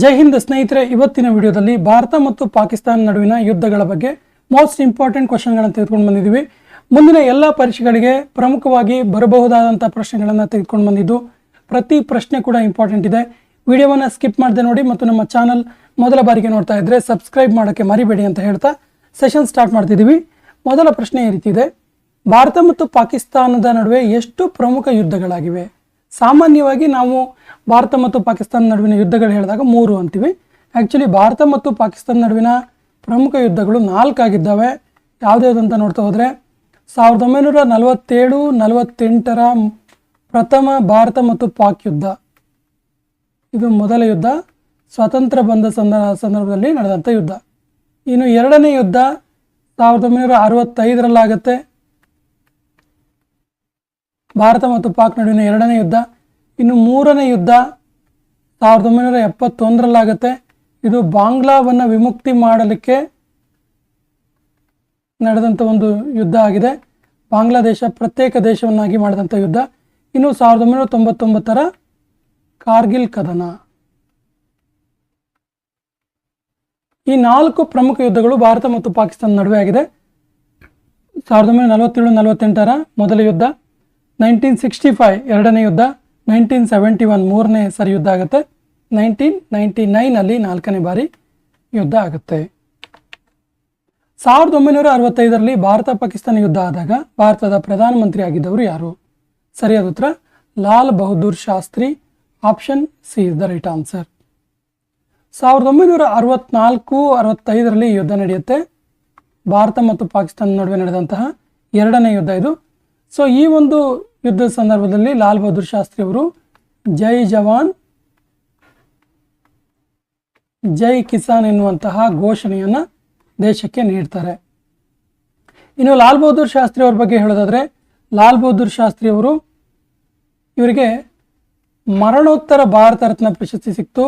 ಜೈ ಹಿಂದ್ ಸ್ನೇಹಿತರೆ, ಇವತ್ತಿನ ವಿಡಿಯೋದಲ್ಲಿ ಭಾರತ ಮತ್ತು ಪಾಕಿಸ್ತಾನ ನಡುವಿನ ಯುದ್ಧಗಳ ಬಗ್ಗೆ ಮೋಸ್ಟ್ ಇಂಪಾರ್ಟೆಂಟ್ ಕ್ವಶನ್ಗಳನ್ನು ತೆಗೆದುಕೊಂಡು ಬಂದಿದ್ದೀವಿ. ಮುಂದಿನ ಎಲ್ಲ ಪರೀಕ್ಷೆಗಳಿಗೆ ಪ್ರಮುಖವಾಗಿ ಬರಬಹುದಾದಂಥ ಪ್ರಶ್ನೆಗಳನ್ನು ತೆಗೆದುಕೊಂಡು ಬಂದಿದ್ದು. ಪ್ರತಿ ಪ್ರಶ್ನೆ ಕೂಡ ಇಂಪಾರ್ಟೆಂಟ್ ಇದೆ. ವಿಡಿಯೋವನ್ನು ಸ್ಕಿಪ್ ಮಾಡದೆ ನೋಡಿ ಮತ್ತು ನಮ್ಮ ಚಾನಲ್ ಮೊದಲ ಬಾರಿಗೆ ನೋಡ್ತಾ ಇದ್ದರೆ ಸಬ್ಸ್ಕ್ರೈಬ್ ಮಾಡೋಕ್ಕೆ ಮರಿಬೇಡಿ ಅಂತ ಹೇಳ್ತಾ ಸೆಷನ್ ಸ್ಟಾರ್ಟ್ ಮಾಡ್ತಿದ್ದೀವಿ. ಮೊದಲ ಪ್ರಶ್ನೆ ಈ ರೀತಿ ಇದೆ: ಭಾರತ ಮತ್ತು ಪಾಕಿಸ್ತಾನದ ನಡುವೆ ಎಷ್ಟು ಪ್ರಮುಖ ಯುದ್ಧಗಳಾಗಿವೆ? ಸಾಮಾನ್ಯವಾಗಿ ನಾವು ಭಾರತ ಮತ್ತು ಪಾಕಿಸ್ತಾನ ನಡುವಿನ ಯುದ್ಧಗಳು ಹೇಳಿದಾಗ 3 ಅಂತೀವಿ. ಆ್ಯಕ್ಚುಲಿ ಭಾರತ ಮತ್ತು ಪಾಕಿಸ್ತಾನ ನಡುವಿನ ಪ್ರಮುಖ ಯುದ್ಧಗಳು 4 ಆಗಿದ್ದಾವೆ. ಯಾವುದ್ಯಾವುದಂತ ನೋಡ್ತಾ ಹೋದರೆ 1947-48ರ ಪ್ರಥಮ ಭಾರತ ಮತ್ತು ಪಾಕ್ ಯುದ್ಧ, ಇದು ಮೊದಲ ಯುದ್ಧ, ಸ್ವಾತಂತ್ರ್ಯ ಬಂದ ಸಂದರ್ಭದಲ್ಲಿ ನಡೆದಂಥ ಯುದ್ಧ. ಇನ್ನು ಎರಡನೇ ಯುದ್ಧ 1965ರಲ್ಲಾಗುತ್ತೆ, ಭಾರತ ಮತ್ತು ಪಾಕ್ ನಡುವಿನ ಎರಡನೇ ಯುದ್ಧ. ಇನ್ನು ಮೂರನೇ ಯುದ್ಧ 1971ರಲ್ಲಾಗುತ್ತೆ, ಇದು ಬಾಂಗ್ಲಾವನ್ನು ವಿಮುಕ್ತಿ ಮಾಡಲಿಕ್ಕೆ ನಡೆದಂಥ ಒಂದು ಯುದ್ಧ ಆಗಿದೆ. ಬಾಂಗ್ಲಾದೇಶ ಪ್ರತ್ಯೇಕ ದೇಶವನ್ನಾಗಿ ಮಾಡಿದಂಥ ಯುದ್ಧ. ಇನ್ನು 1999ರ ಕಾರ್ಗಿಲ್ ಕದನ. ಈ 4 ಪ್ರಮುಖ ಯುದ್ಧಗಳು ಭಾರತ ಮತ್ತು ಪಾಕಿಸ್ತಾನ ನಡುವೆ ಆಗಿದೆ. 1947-48ರ ಮೊದಲ ಯುದ್ಧ, 1965 ಎರಡನೇ ಯುದ್ಧ, 1971 ಮೂರನೇ ಸರಿ ಯುದ್ಧ ಆಗುತ್ತೆ, 1999 4ನೇ ಬಾರಿ ಯುದ್ಧ ಆಗುತ್ತೆ. 1965ರಲ್ಲಿ ಭಾರತ ಪಾಕಿಸ್ತಾನ ಯುದ್ಧ ಆದಾಗ ಭಾರತದ ಪ್ರಧಾನಮಂತ್ರಿ ಆಗಿದ್ದವರು ಯಾರು? ಸರಿಯಾದ ಉತ್ತರ Lal Bahadur Shastri. Option C is the right answer. 1964-65ರಲ್ಲಿ ಯುದ್ಧ ನಡೆಯುತ್ತೆ. ಭಾರತ ಮತ್ತು ಪಾಕಿಸ್ತಾನ ನಡುವೆ ನಡೆದಂತಹ ಎರಡನೇ ಯುದ್ಧ ಇದು. ಸೊ ಈ ಒಂದು ಯುದ್ಧದ ಸಂದರ್ಭದಲ್ಲಿ ಲಾಲ್ ಬಹದ್ದೂರ್ ಶಾಸ್ತ್ರಿ ಅವರು ಜೈ ಜವಾನ್ ಜೈ ಕಿಸಾನ್ ಎನ್ನುವಂತಹ ಘೋಷಣೆಯನ್ನು ದೇಶಕ್ಕೆ ನೀಡ್ತಾರೆ. ಇನ್ನು ಲಾಲ್ ಬಹದ್ದೂರ್ ಶಾಸ್ತ್ರಿ ಅವ್ರ ಬಗ್ಗೆ ಹೇಳೋದಾದರೆ, ಲಾಲ್ ಬಹದ್ದೂರ್ ಶಾಸ್ತ್ರಿ ಅವರು ಇವರಿಗೆ ಮರಣೋತ್ತರ ಭಾರತ ರತ್ನ ಪ್ರಶಸ್ತಿ ಸಿಕ್ತು.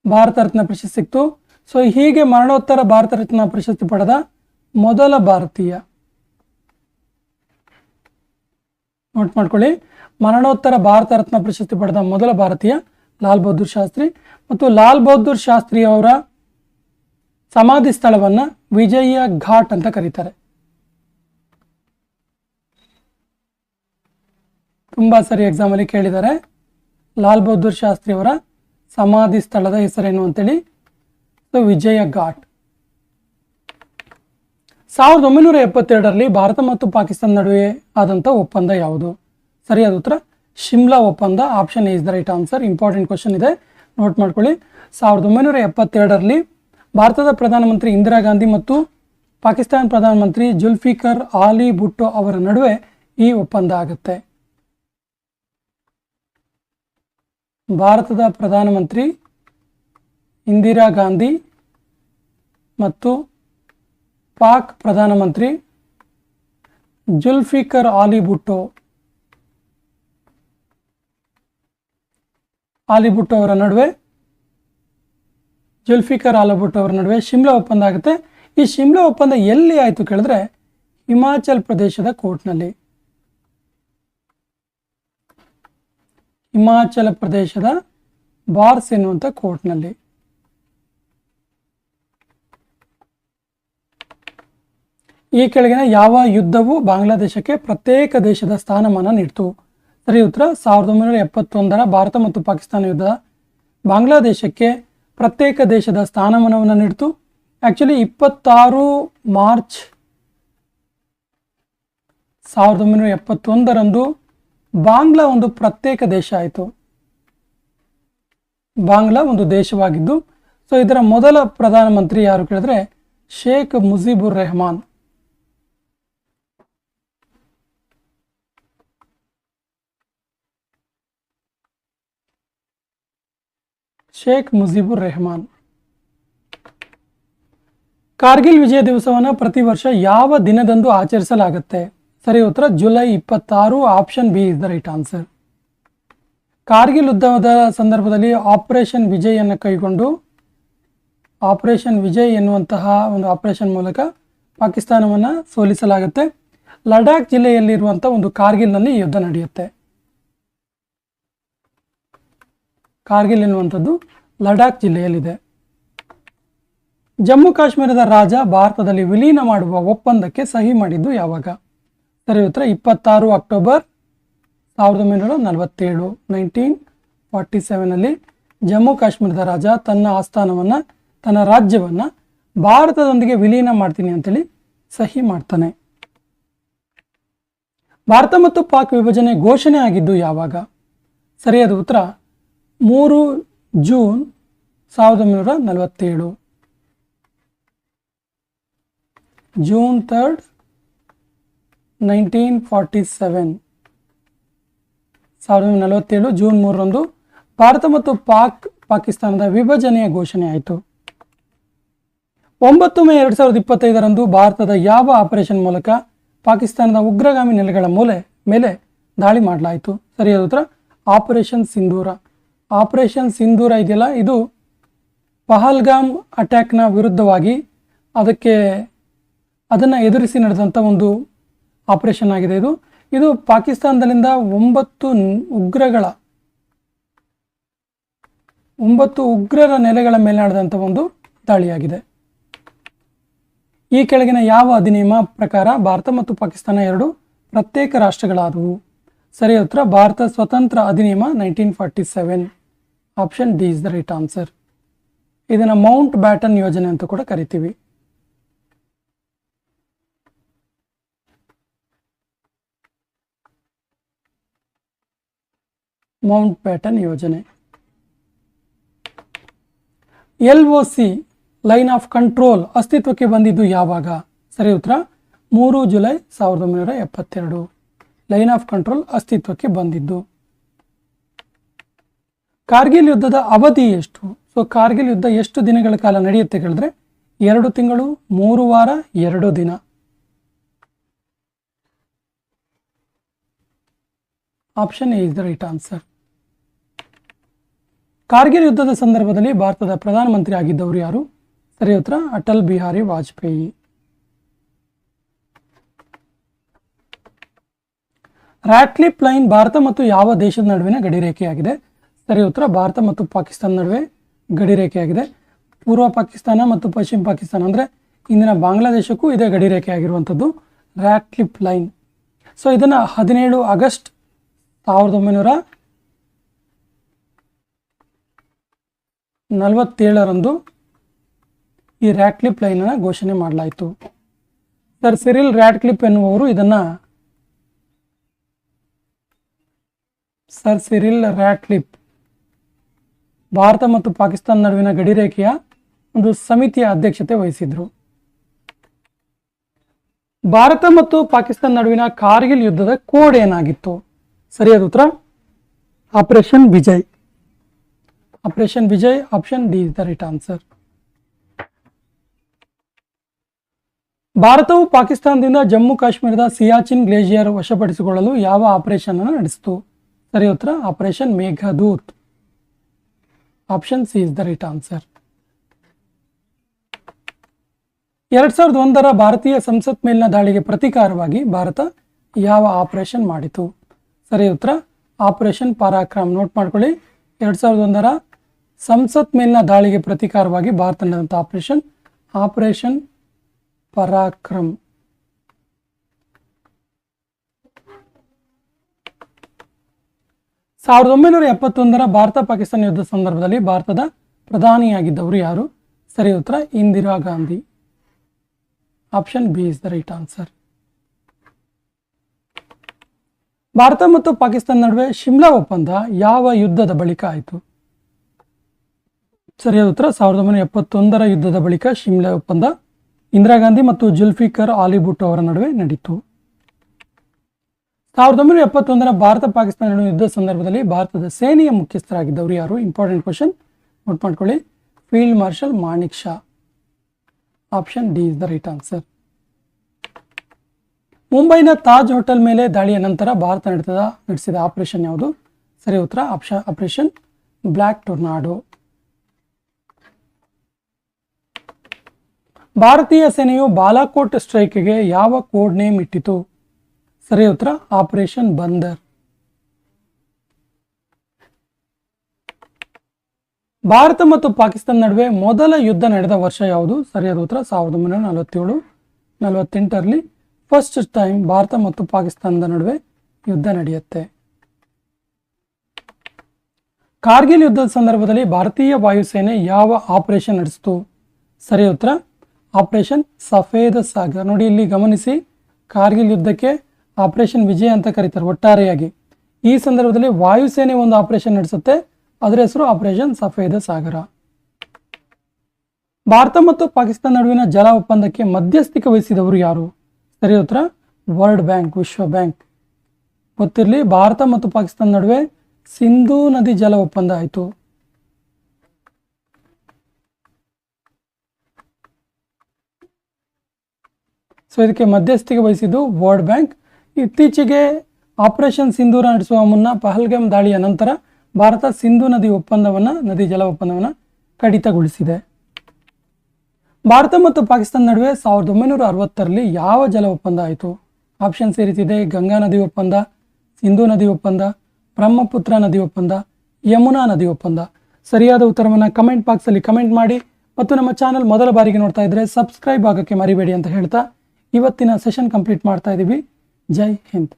ಭಾರತ ರತ್ನ ಪ್ರಶಸ್ತಿ ಸಿಕ್ತು. ಸೊ ಹೀಗೆ ಮರಣೋತ್ತರ ಭಾರತ ರತ್ನ ಪ್ರಶಸ್ತಿ ಪಡೆದ ಮೊದಲ ಭಾರತೀಯ, ನೋಟ್ ಮಾಡ್ಕೊಳ್ಳಿ, ಮರಣೋತ್ತರ ಭಾರತ ರತ್ನ ಪ್ರಶಸ್ತಿ ಪಡೆದ ಮೊದಲ ಭಾರತೀಯ ಲಾಲ್ ಬಹದ್ದೂರ್ ಶಾಸ್ತ್ರಿ. ಮತ್ತು ಲಾಲ್ ಬಹದ್ದೂರ್ ಶಾಸ್ತ್ರಿ ಅವರ ಸಮಾಧಿ ಸ್ಥಳವನ್ನು ವಿಜಯ ಘಾಟ್ ಅಂತ ಕರೀತಾರೆ. ತುಂಬ ಸರಿ ಎಕ್ಸಾಮಲ್ಲಿ ಕೇಳಿದ್ದಾರೆ. ಲಾಲ್ ಬಹದ್ದೂರ್ ಶಾಸ್ತ್ರಿ ಅವರ ಸಮಾಧಿ ಸ್ಥಳದ ಹೆಸರೇನು ಅಂತೇಳಿ. ಸೊ ವಿಜಯ ಘಾಟ್. 1972ರಲ್ಲಿ ಭಾರತ ಮತ್ತು ಪಾಕಿಸ್ತಾನ ನಡುವೆ ಆದಂಥ ಒಪ್ಪಂದ ಯಾವುದು? ಸರಿಯಾದ ಉತ್ತರ ಶಿಮ್ಲಾ ಒಪ್ಪಂದ. Option is the right answer. Important question ಇದೆ, ನೋಟ್ ಮಾಡ್ಕೊಳ್ಳಿ. 1972ರಲ್ಲಿ ಭಾರತದ ಪ್ರಧಾನಮಂತ್ರಿ ಇಂದಿರಾ ಗಾಂಧಿ ಮತ್ತು ಪಾಕಿಸ್ತಾನ ಪ್ರಧಾನಮಂತ್ರಿ ಜುಲ್ಫಿಕರ್ ಆಲಿ ಭುಟ್ಟೋ ಅವರ ನಡುವೆ ಈ ಒಪ್ಪಂದ ಆಗುತ್ತೆ. ಭಾರತದ ಪ್ರಧಾನಮಂತ್ರಿ ಇಂದಿರಾ ಗಾಂಧಿ ಮತ್ತು ಪಾಕ್ ಪ್ರಧಾನಮಂತ್ರಿ ಜುಲ್ಫಿಕರ್ ಆಲಿ ಭುಟ್ಟೋ ಅವರ ನಡುವೆ, ಜುಲ್ಫಿಕರ್ ಆಲಿ ಭುಟ್ಟೋ ಅವರ ನಡುವೆ ಶಿಮ್ಲಾ ಒಪ್ಪಂದ ಆಗುತ್ತೆ. ಈ ಶಿಮ್ಲಾ ಒಪ್ಪಂದ ಎಲ್ಲಿ ಆಯಿತು ಕೇಳಿದ್ರೆ ಹಿಮಾಚಲ್ ಪ್ರದೇಶದ ಕೋರ್ಟ್ನಲ್ಲಿ. ಹಿಮಾಚಲ ಪ್ರದೇಶದ ಬಾರ್ಸ್ ಎನ್ನುವಂಥ ಕೋರ್ಟ್ನಲ್ಲಿ. ಈ ಕೆಳಗಿನ ಯಾವ ಯುದ್ಧವು ಬಾಂಗ್ಲಾದೇಶಕ್ಕೆ ಪ್ರತ್ಯೇಕ ದೇಶದ ಸ್ಥಾನಮಾನ ನೀಡಿತು? ಸರಿ ಉತ್ತರ 1971ರ ಭಾರತ ಮತ್ತು ಪಾಕಿಸ್ತಾನ ಯುದ್ಧ ಬಾಂಗ್ಲಾದೇಶಕ್ಕೆ ಪ್ರತ್ಯೇಕ ದೇಶದ ಸ್ಥಾನಮಾನವನ್ನು ನೀಡಿತು. ಆ್ಯಕ್ಚುಲಿ 26 ಮಾರ್ಚ್ 1971ರಂದು ಬಾಂಗ್ಲಾ ಒಂದು ಪ್ರತ್ಯೇಕ ದೇಶ ಆಯಿತು. ಬಾಂಗ್ಲಾ ಒಂದು ದೇಶವಾಗಿದ್ದು. ಸೊ ಇದರ ಮೊದಲ ಪ್ರಧಾನಮಂತ್ರಿ ಯಾರು ಕೇಳಿದ್ರೆ ಶೇಖ್ ಮುಜಿಬುರ್ ರೆಹಮಾನ್. ಶೇಖ್ ಮುಜಿಬುರ್ ರೆಹಮಾನ್. ಕಾರ್ಗಿಲ್ ವಿಜಯ ದಿವಸವನ್ನು ಪ್ರತಿ ವರ್ಷ ಯಾವ ದಿನದಂದು ಆಚರಿಸಲಾಗುತ್ತೆ? ಸರಿ ಉತ್ತರ July 26. Option B is the right answer. Kargil ಯುದ್ಧದ ಸಂದರ್ಭದಲ್ಲಿ ಆಪರೇಷನ್ ವಿಜಯ್ ಅನ್ನು ಕೈಗೊಂಡು, ಆಪರೇಷನ್ ವಿಜಯ್ ಎನ್ನುವಂತಹ ಒಂದು ಆಪರೇಷನ್ ಮೂಲಕ ಪಾಕಿಸ್ತಾನವನ್ನು ಸೋಲಿಸಲಾಗುತ್ತೆ. ಲಡಾಖ್ ಜಿಲ್ಲೆಯಲ್ಲಿರುವಂಥ ಒಂದು ಕಾರ್ಗಿಲ್ನಲ್ಲಿ ಯುದ್ಧ ನಡೆಯುತ್ತೆ. ಕಾರ್ಗಿಲ್ ಎನ್ನುವಂಥದ್ದು ಲಡಾಖ್ ಜಿಲ್ಲೆಯಲ್ಲಿದೆ. ಜಮ್ಮು ಕಾಶ್ಮೀರದ ರಾಜ ಭಾರತದಲ್ಲಿ ವಿಲೀನ ಮಾಡುವ ಒಪ್ಪಂದಕ್ಕೆ ಸಹಿ ಮಾಡಿದ್ದು ಯಾವಾಗ? ಸರಿ ಉತ್ತರ 26 ಅಕ್ಟೋಬರ್ 1947. 1947ನಲ್ಲಿ ಜಮ್ಮು ಕಾಶ್ಮೀರದ ರಾಜ ತನ್ನ ಆಸ್ಥಾನವನ್ನು, ತನ್ನ ರಾಜ್ಯವನ್ನು ಭಾರತದೊಂದಿಗೆ ವಿಲೀನ ಮಾಡ್ತೀನಿ ಅಂತೇಳಿ ಸಹಿ ಮಾಡ್ತಾನೆ. ಭಾರತ ಮತ್ತು ಪಾಕ್ ವಿಭಜನೆ ಘೋಷಣೆ ಆಗಿದ್ದು ಯಾವಾಗ? ಸರಿಯಾದ ಉತ್ತರ 3 ಜೂನ್ 1947. ಜೂನ್ 3, 1947. 1947 ಜೂನ್ 3ರಂದು ಭಾರತ ಮತ್ತು ಪಾಕಿಸ್ತಾನದ ವಿಭಜನೆಯ ಘೋಷಣೆ ಆಯಿತು. 9 ಮೇ 2025ರಂದು ಭಾರತದ ಯಾವ ಆಪರೇಷನ್ ಮೂಲಕ ಪಾಕಿಸ್ತಾನದ ಉಗ್ರಗಾಮಿ ನೆಲೆಗಳ ಮೇಲೆ ದಾಳಿ ಮಾಡಲಾಯಿತು? ಸರಿಯಾದ ಉತ್ತರ ಆಪರೇಷನ್ ಸಿಂಧೂರ. ಆಪರೇಷನ್ ಸಿಂಧೂರ ಇದೆಯಲ್ಲ, ಇದು ಪಹಲ್ಗಾಮ್ ಅಟ್ಯಾಕ್ನ ವಿರುದ್ಧವಾಗಿ ಅದನ್ನು ಎದುರಿಸಿ ನಡೆದಂಥ ಒಂದು ಆಪರೇಷನ್ ಆಗಿದೆ. ಇದು ಪಾಕಿಸ್ತಾನದಲ್ಲಿಂದ 9 ಉಗ್ರರ ನೆಲೆಗಳ ಮೇಲೆ ನಡೆದಂಥ ಒಂದು ದಾಳಿಯಾಗಿದೆ. ಈ ಕೆಳಗಿನ ಯಾವ ಅಧಿನಿಯಮ ಪ್ರಕಾರ ಭಾರತ ಮತ್ತು ಪಾಕಿಸ್ತಾನ ಎರಡು ಪ್ರತ್ಯೇಕ ರಾಷ್ಟ್ರಗಳಾದವು? ಸರಿಯಾದ ಉತ್ತರ ಭಾರತ ಸ್ವತಂತ್ರ ಅಧಿನಿಯಮ 1947. Option D is the right answer. ಇದನ್ನು ಮೌಂಟ್ ಬ್ಯಾಟನ್ ಯೋಜನೆ ಅಂತ ಕೂಡ ಕರಿತೀವಿ. ಮೌಂಟ್ ಬ್ಯಾಟನ್ ಯೋಜನೆ. LOC ಲೈನ್ ಆಫ್ ಕಂಟ್ರೋಲ್ ಅಸ್ತಿತ್ವಕ್ಕೆ ಬಂದಿದ್ದು ಯಾವಾಗ? ಸರಿ ಉತ್ತರ 3 ಜುಲೈ 1972. ಲೈನ್ ಆಫ್ ಕಂಟ್ರೋಲ್ ಅಸ್ತಿತ್ವಕ್ಕೆ ಬಂದಿದ್ದು. ಕಾರ್ಗಿಲ್ ಯುದ್ಧದ ಅವಧಿ ಎಷ್ಟು? ಸೊ ಕಾರ್ಗಿಲ್ ಯುದ್ಧ ಎಷ್ಟು ದಿನಗಳ ಕಾಲ ನಡೆಯುತ್ತೆ ಹೇಳಿದ್ರೆ 2 ತಿಂಗಳು 3 ವಾರ 2 ದಿನ. Option A is the right answer. Kargil ಯುದ್ಧದ ಸಂದರ್ಭದಲ್ಲಿ ಭಾರತದ ಪ್ರಧಾನಮಂತ್ರಿ ಆಗಿದ್ದವರು ಯಾರು? ಸರಿ ಉತ್ತರ ಅಟಲ್ ಬಿಹಾರಿ ವಾಜಪೇಯಿ. ರ್ಯಾಟ್ಕ್ಲಿಫ್ ಲೈನ್ ಭಾರತ ಮತ್ತು ಯಾವ ದೇಶದ ನಡುವಿನ ಗಡಿರೇಖೆಯಾಗಿದೆ? ಸರಿ ಉತ್ತರ ಭಾರತ ಮತ್ತು ಪಾಕಿಸ್ತಾನ ನಡುವೆ ಗಡಿರೇಖೆಯಾಗಿದೆ. ಪೂರ್ವ ಪಾಕಿಸ್ತಾನ ಮತ್ತು ಪಶ್ಚಿಮ ಪಾಕಿಸ್ತಾನ ಅಂದರೆ ಇಂದಿನ ಬಾಂಗ್ಲಾದೇಶಕ್ಕೂ ಇದೇ ಗಡಿರೇಖೆ ಆಗಿರುವಂಥದ್ದು ರ್ಯಾಟ್ಕ್ಲಿಫ್ ಲೈನ್. ಸೊ ಇದನ್ನು 17 ಆಗಸ್ಟ್ 1947ರಂದು ಈ ರ್ಯಾಟ್ಕ್ಲಿಫ್ ಲೈನನ್ನು ಘೋಷಣೆ ಮಾಡಲಾಯಿತು. ಸರ್ ಸಿರಿಲ್ ರ್ಯಾಟ್ಕ್ಲಿಫ್ ಎನ್ನುವರು ಇದನ್ನು ಭಾರತ ಮತ್ತು ಪಾಕಿಸ್ತಾನ ನಡುವಿನ ಗಡಿರೇಖೆಯ ಒಂದು ಸಮಿತಿಯ ಅಧ್ಯಕ್ಷತೆ ವಹಿಸಿದ್ರು. ಭಾರತ ಮತ್ತು ಪಾಕಿಸ್ತಾನ ನಡುವಿನ ಕಾರ್ಗಿಲ್ ಯುದ್ಧದ ಕೋಡ್ ಏನಾಗಿತ್ತು? ಸರಿಯಾದ ಉತ್ತರ operation Vijay. Operation Vijay. Option D is the right answer. ಭಾರತವು ಪಾಕಿಸ್ತಾನದಿಂದ ಜಮ್ಮು ಕಾಶ್ಮೀರದ ಸಿಯಾಚಿನ್ ಗ್ಲೇಷಿಯರ್ ವಶಪಡಿಸಿಕೊಳ್ಳಲು ಯಾವ ಆಪರೇಷನ್ ಅನ್ನು ನಡೆಸಿತು? ಸರಿ ಉತ್ತರ operation Meghdoot. Option C is the right answer. 2001ರ ಭಾರತೀಯ ಸಂಸತ್ ಮೇಲಿನ ದಾಳಿಗೆ ಪ್ರತೀಕಾರವಾಗಿ ಭಾರತ ಯಾವ ಆಪರೇಷನ್ ಮಾಡಿತು? ಸರಿ ಉತ್ತರ ಆಪರೇಷನ್ ಪರಾಕ್ರಮ್. ನೋಟ್ ಮಾಡ್ಕೊಳ್ಳಿ, 2001ರ ಸಂಸತ್ ಮೇಲಿನ ದಾಳಿಗೆ ಪ್ರತೀಕಾರವಾಗಿ ಭಾರತ ನಡೆದಂಥ ಆಪರೇಷನ್ ಪರಾಕ್ರಮ್. ಸಾವಿರದ 1971ರ ಭಾರತ ಪಾಕಿಸ್ತಾನ ಯುದ್ಧ ಸಂದರ್ಭದಲ್ಲಿ ಭಾರತದ ಪ್ರಧಾನಿಯಾಗಿದ್ದವರು ಯಾರು? ಸರಿ ಉತ್ತರ Indira Gandhi. Option B is the right answer. Bharat ಮತ್ತು ಪಾಕಿಸ್ತಾನ ನಡುವೆ ಶಿಮ್ಲಾ ಒಪ್ಪಂದ ಯಾವ ಯುದ್ಧದ ಬಳಿಕ ಆಯಿತು? ಸರಿಯಾದ ಉತ್ತರ 1971ರ ಯುದ್ಧದ ಬಳಿಕ ಶಿಮ್ಲಾ ಒಪ್ಪಂದ ಇಂದಿರಾ ಗಾಂಧಿ ಮತ್ತು ಜುಲ್ಫಿಕರ್ ಆಲಿ ಭುಟ್ಟೋ ಅವರ ನಡುವೆ ನಡೀತು. 1971ರ ಭಾರತ ಪಾಕಿಸ್ತಾನ ನಡುವಿನ ಯುದ್ಧ ಸಂದರ್ಭದಲ್ಲಿ ಭಾರತದ ಸೇನೆಯ ಮುಖ್ಯಸ್ಥರಾಗಿದ್ದವರು ಯಾರು? ಇಂಪಾರ್ಟೆಂಟ್ ಕ್ವಶನ್, ನೋಟ್ ಮಾಡ್ಕೊಳ್ಳಿ. Field marshal Manek Shaw. Option D is the right answer. ಮುಂಬೈನ ತಾಜ್ ಹೋಟೆಲ್ ಮೇಲೆ ದಾಳಿಯ ನಂತರ ಭಾರತ ನಡೆಸಿದ ಆಪರೇಷನ್ ಯಾವುದು? ಸರಿ ಉತ್ತರ ಆಪರೇಷನ್ ಬ್ಲ್ಯಾಕ್ ಟೊರ್ನಾಡೋ. ಭಾರತೀಯ ಸೇನೆಯು ಬಾಲಾಕೋಟ್ ಸ್ಟ್ರೈಕ್ಗೆ ಯಾವ ಕೋಡ್ ನೇಮ್ ಇಟ್ಟಿತು? ಸರಿ ಉತ್ತರ ಆಪರೇಷನ್ ಬಂದರ್. ಭಾರತ ಮತ್ತು ಪಾಕಿಸ್ತಾನ ನಡುವೆ ಮೊದಲ ಯುದ್ಧ ನಡೆದ ವರ್ಷ ಯಾವುದು? ಸರಿಯಾದ ಉತ್ತರ 1947 48ರಲ್ಲಿ ಫಸ್ಟ್ ಟೈಮ್ ಭಾರತ ಮತ್ತು ಪಾಕಿಸ್ತಾನದ ನಡುವೆ ಯುದ್ಧ ನಡೆಯುತ್ತೆ. ಕಾರ್ಗಿಲ್ ಯುದ್ಧದ ಸಂದರ್ಭದಲ್ಲಿ ಭಾರತೀಯ ವಾಯುಸೇನೆ ಯಾವ ಆಪರೇಷನ್ ನಡೆಸಿತು? ಸರಿಯಾದ ಉತ್ತರ ಆಪರೇಷನ್ ಸಫೇದ ಸಾಗರ್. ನೋಡಿ ಇಲ್ಲಿ ಗಮನಿಸಿ, ಕಾರ್ಗಿಲ್ ಯುದ್ಧಕ್ಕೆ ಆಪರೇಷನ್ ವಿಜಯ್ ಅಂತ ಕರೀತಾರೆ ಒಟ್ಟಾರೆಯಾಗಿ. ಈ ಸಂದರ್ಭದಲ್ಲಿ ವಾಯುಸೇನೆ ಒಂದು ಆಪರೇಷನ್ ನಡೆಸುತ್ತೆ, ಅದರ ಹೆಸರು ಆಪರೇಷನ್ ಸಫೇದ ಸಾಗರ. ಭಾರತ ಮತ್ತು ಪಾಕಿಸ್ತಾನ ನಡುವಿನ ಜಲ ಒಪ್ಪಂದಕ್ಕೆ ಮಧ್ಯಸ್ಥಿಕೆ ವಹಿಸಿದವರು ಯಾರು? ಸರಿಯಾದ ಉತ್ತರ ವರ್ಲ್ಡ್ ಬ್ಯಾಂಕ್, ವಿಶ್ವ ಬ್ಯಾಂಕ್. ಗೊತ್ತಿರಲಿ, ಭಾರತ ಮತ್ತು ಪಾಕಿಸ್ತಾನ ನಡುವೆ ಸಿಂಧೂ ನದಿ ಜಲ ಒಪ್ಪಂದ ಆಯಿತು. ಸೊ ಇದಕ್ಕೆ ಮಧ್ಯಸ್ಥಿಕೆ ವಹಿಸಿದ್ದು ವರ್ಲ್ಡ್ ಬ್ಯಾಂಕ್. ಇತ್ತೀಚೆಗೆ ಆಪರೇಷನ್ ಸಿಂಧೂರ ನಡೆಸುವ ಮುನ್ನ ಪಹಲ್ಗಾಮ್ ದಾಳಿಯ ನಂತರ ಭಾರತ ಸಿಂಧೂ ನದಿ ನದಿ ಜಲ ಒಪ್ಪಂದವನ್ನು ಕಡಿತಗೊಳಿಸಿದೆ. ಭಾರತ ಮತ್ತು ಪಾಕಿಸ್ತಾನ ನಡುವೆ 1960ರಲ್ಲಿ ಯಾವ ಜಲ ಒಪ್ಪಂದ ಆಯಿತು? ಆಪ್ಷನ್ಸ್ ಈ ರೀತಿ ಇದೆ: ಗಂಗಾ ನದಿ ಒಪ್ಪಂದ, ಸಿಂಧೂ ನದಿ ಒಪ್ಪಂದ, ಬ್ರಹ್ಮಪುತ್ರ ನದಿ ಒಪ್ಪಂದ, ಯಮುನಾ ನದಿ ಒಪ್ಪಂದ. ಸರಿಯಾದ ಉತ್ತರವನ್ನು ಕಮೆಂಟ್ ಬಾಕ್ಸಲ್ಲಿ ಕಮೆಂಟ್ ಮಾಡಿ ಮತ್ತು ನಮ್ಮ ಚಾನಲ್ ಮೊದಲ ಬಾರಿಗೆ ನೋಡ್ತಾ ಇದ್ದರೆ ಸಬ್ಸ್ಕ್ರೈಬ್ ಆಗೋಕ್ಕೆ ಮರಿಬೇಡಿ ಅಂತ ಹೇಳ್ತಾ ಇವತ್ತಿನ ಸೆಷನ್ ಕಂಪ್ಲೀಟ್ ಮಾಡ್ತಾ ಇದ್ದೀವಿ. ಜೈ ಹಿಂದ್.